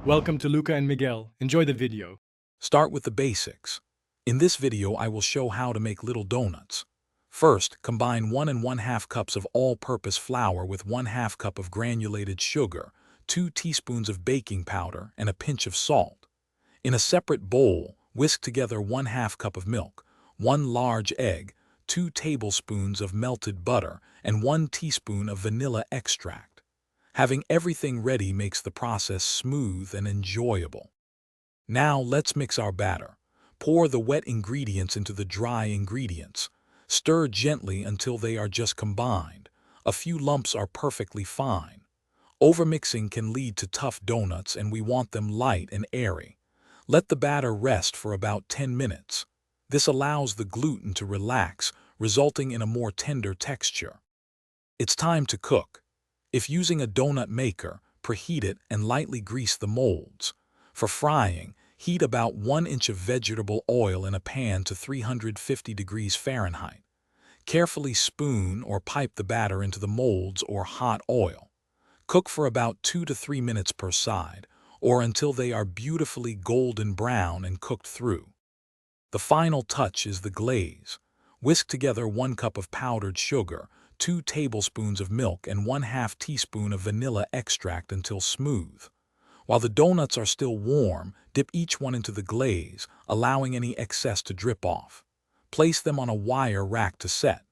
Welcome to Luca and Miguel. Enjoy the video. Start with the basics. In this video, I will show how to make little donuts. First, combine 1½ cups of all-purpose flour with 1/2 cup of granulated sugar, 2 teaspoons of baking powder, and a pinch of salt. In a separate bowl, whisk together 1/2 cup of milk, 1 large egg, 2 tablespoons of melted butter, and 1 teaspoon of vanilla extract. Having everything ready makes the process smooth and enjoyable. Now let's mix our batter. Pour the wet ingredients into the dry ingredients. Stir gently until they are just combined. A few lumps are perfectly fine. Overmixing can lead to tough donuts, and we want them light and airy. Let the batter rest for about 10 minutes. This allows the gluten to relax, resulting in a more tender texture. It's time to cook. If using a donut maker, preheat it and lightly grease the molds. For frying, heat about 1 inch of vegetable oil in a pan to 350 degrees Fahrenheit. Carefully spoon or pipe the batter into the molds or hot oil. Cook for about 2 to 3 minutes per side, or until they are beautifully golden brown and cooked through. The final touch is the glaze. Whisk together 1 cup of powdered sugar, 2 tablespoons of milk, and 1/2 teaspoon of vanilla extract until smooth. While the donuts are still warm, dip each one into the glaze, allowing any excess to drip off. Place them on a wire rack to set.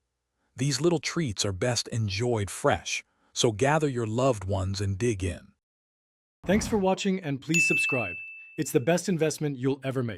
These little treats are best enjoyed fresh, so gather your loved ones and dig in. Thanks for watching and please subscribe. It's the best investment you'll ever make.